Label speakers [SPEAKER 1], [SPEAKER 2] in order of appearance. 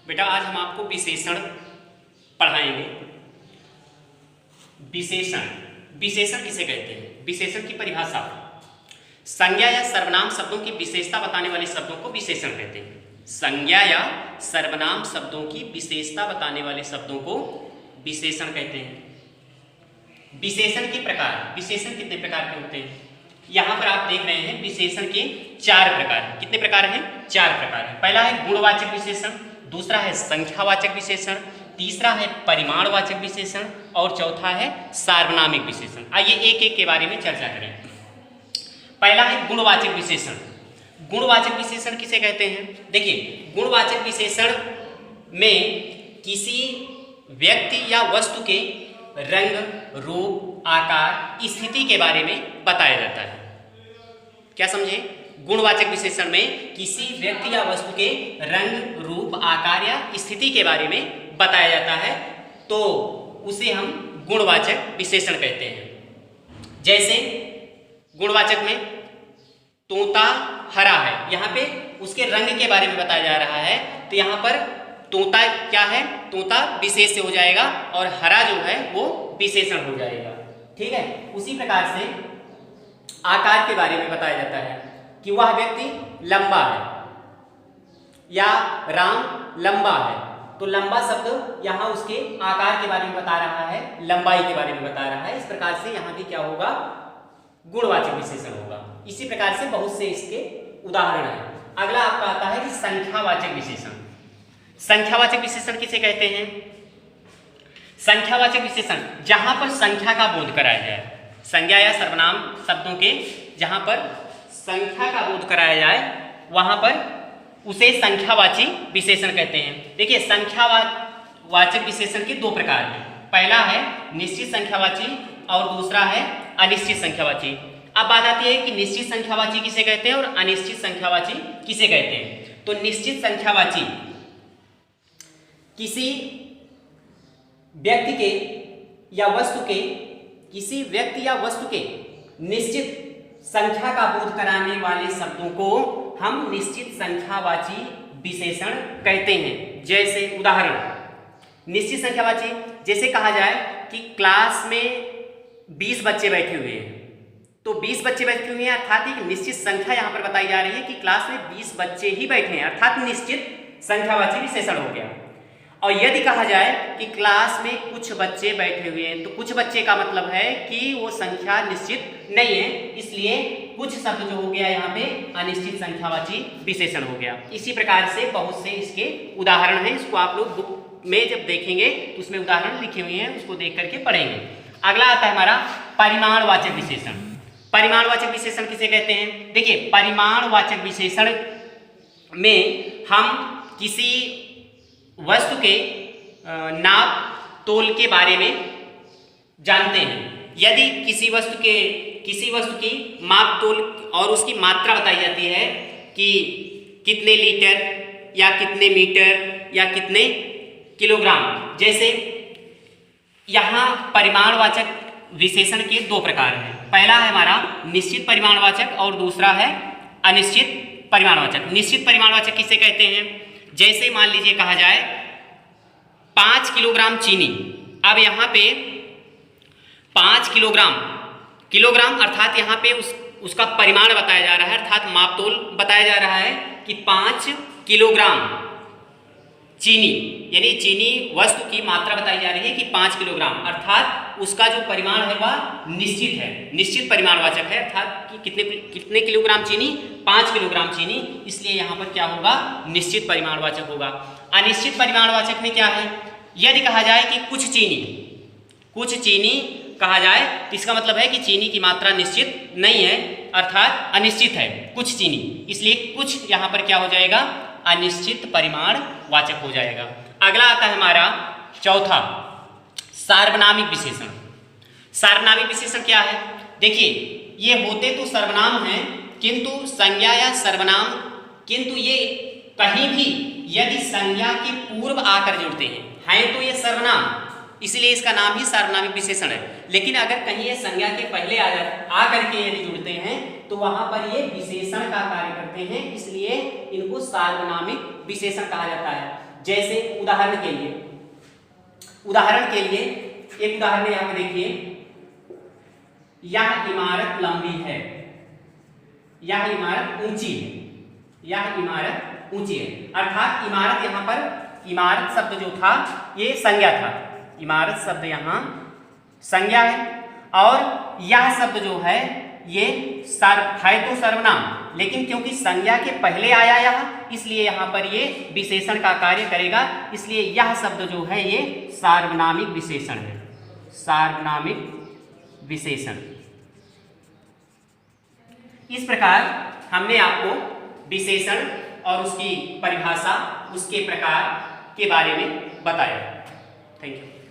[SPEAKER 1] बेटा आज हम आपको विशेषण पढ़ाएंगे। विशेषण, विशेषण किसे कहते हैं? विशेषण की परिभाषा, संज्ञा या सर्वनाम शब्दों की विशेषता बताने वाले शब्दों को विशेषण कहते हैं। संज्ञा या सर्वनाम शब्दों की विशेषता बताने वाले शब्दों को विशेषण कहते हैं। विशेषण के प्रकार, विशेषण कितने प्रकार के होते हैं? यहाँ पर आप देख रहे हैं विशेषण के 4 प्रकार। कितने प्रकार हैं? 4 प्रकार हैं। पहला है गुणवाचक विशेषण, दूसरा है संख्यावाचक विशेषण, तीसरा है परिमाणवाचक विशेषण और चौथा है सार्वनामिक विशेषण। आइए एक एक के बारे में चर्चा करें। पहला है गुणवाचक विशेषण। गुणवाचक विशेषण किसे कहते हैं? देखिए, गुणवाचक विशेषण में किसी व्यक्ति या वस्तु के रंग, रूप, आकार, स्थिति के बारे में बताया जाता है। क्या समझे? गुणवाचक विशेषण में किसी व्यक्ति या वस्तु के रंग, रूप, आकार या स्थिति के बारे में बताया जाता है तो उसे हम गुणवाचक विशेषण कहते हैं। जैसे गुणवाचक में तोता हरा है, यहाँ पे उसके रंग के बारे में बताया जा रहा है तो यहाँ पर तोता क्या है? तोता विशेष से हो जाएगा और हरा जो है वो विशेषण हो जाएगा। ठीक है। उसी प्रकार से आकार के बारे में बताया जाता है कि वह व्यक्ति लंबा है या राम लंबा है, तो लंबा शब्द यहाँ उसके आकार के बारे में बता रहा है, लंबाई के बारे में बता रहा है। इस प्रकार से यहाँ भी क्या होगा? गुणवाचक विशेषण होगा। इसी प्रकार से बहुत से इसके उदाहरण हैं। अगला आपका आता है कि संख्यावाचक विशेषण। संख्यावाचक विशेषण किसे कहते हैं? संख्यावाचक विशेषण जहां पर संख्या का बोध कराया जाए, संज्ञा या सर्वनाम शब्दों के जहां पर संख्या का बोध कराया जाए वहां पर उसे संख्यावाची विशेषण कहते हैं। देखिए, संख्यावाचक विशेषण के 2 प्रकार हैं। पहला है निश्चित संख्यावाची और दूसरा है अनिश्चित संख्यावाची। अब बात आती है कि निश्चित संख्यावाची किसे कहते हैं और अनिश्चित संख्यावाची किसे कहते हैं। तो निश्चित संख्यावाची किसी व्यक्ति के या वस्तु के, किसी व्यक्ति या वस्तु के निश्चित संख्या का बोध कराने वाले शब्दों को हम निश्चित संख्यावाची विशेषण कहते हैं। जैसे उदाहरण, निश्चित संख्यावाची जैसे कहा जाए कि क्लास में 20 बच्चे बैठे हुए हैं, तो 20 बच्चे बैठे हुए हैं अर्थात एक निश्चित संख्या यहाँ पर बताई जा रही है कि क्लास में 20 बच्चे ही बैठे हैं, अर्थात निश्चित संख्यावाची विशेषण हो गया। और यदि कहा जाए कि क्लास में कुछ बच्चे बैठे हुए हैं, तो कुछ बच्चे का मतलब है कि वो संख्या निश्चित नहीं है, इसलिए कुछ शब्द जो हो गया यहाँ पे अनिश्चित संख्यावाची विशेषण हो गया। इसी प्रकार से बहुत से इसके उदाहरण हैं। इसको आप लोग बुक में जब देखेंगे तो उसमें उदाहरण लिखे हुए हैं, उसको देख करके पढ़ेंगे। अगला आता है हमारा परिमाणवाचक विशेषण। परिमाणवाचक विशेषण किसे कहते हैं? देखिए, परिमाणवाचक विशेषण में हम किसी वस्तु के नाप तोल के बारे में जानते हैं। यदि किसी वस्तु की माप तोल और उसकी मात्रा बताई जाती है कि कितने लीटर या कितने मीटर या कितने किलोग्राम, जैसे यहाँ परिमाणवाचक विशेषण के 2 प्रकार हैं। पहला है हमारा निश्चित परिमाणवाचक और दूसरा है अनिश्चित परिमाणवाचक। निश्चित परिमाणवाचक किसे कहते हैं? जैसे मान लीजिए कहा जाए 5 किलोग्राम चीनी। अब यहाँ पे 5 किलोग्राम अर्थात यहाँ पे उसका परिमाण बताया जा रहा है, अर्थात मापतोल बताया जा रहा है कि 5 किलोग्राम चीनी, यानी चीनी वस्तु की मात्रा बताई जा रही है कि 5 किलोग्राम, अर्थात उसका जो परिमाण है वह निश्चित है, निश्चित परिमाणवाचक है, अर्थात कि कितने किलोग्राम चीनी? 5 किलोग्राम चीनी, इसलिए यहाँ पर क्या होगा? निश्चित परिमाणवाचक होगा। अनिश्चित परिमाणवाचक में क्या है? यदि कहा जाए कि कुछ चीनी कहा जाए तो इसका मतलब है कि चीनी की मात्रा निश्चित नहीं है, अर्थात अनिश्चित है, कुछ चीनी, इसलिए कुछ यहाँ पर क्या हो जाएगा? अनिश्चित परिमाणवाचक हो जाएगा। अगला आता है हमारा चौथा, सार्वनामिक विशेषण। सार्वनामिक विशेषण क्या है? देखिए, ये होते तो सर्वनाम हैं किंतु संज्ञा या सर्वनाम, किंतु ये कहीं भी यदि संज्ञा के पूर्व आकर जुड़ते हैं तो ये सर्वनाम, इसलिए इसका नाम ही सार्वनामिक विशेषण है। लेकिन अगर कहीं ये संज्ञा के पहले आकर के यदि जुड़ते हैं तो वहां पर ये विशेषण का कार्य करते हैं, इसलिए इनको सार्वनामिक विशेषण कहा जाता है। जैसे उदाहरण के लिए एक उदाहरण यहाँ पे देखिए, यह इमारत लंबी है, यह इमारत ऊंची है, यह इमारत ऊंची है। अर्थात इमारत यहाँ पर, इमारत शब्द जो था ये संज्ञा था, इमारत शब्द यहाँ संज्ञा है, और यह शब्द जो है ये है तो सर्वनाम, लेकिन क्योंकि संज्ञा के पहले आया यह, इसलिए यहाँ पर ये विशेषण का कार्य करेगा। इसलिए यह शब्द जो है ये सार्वनामिक विशेषण है, सार्वनामिक विशेषण। इस प्रकार हमने आपको विशेषण और उसकी परिभाषा, उसके प्रकार के बारे में बताया। Thank you.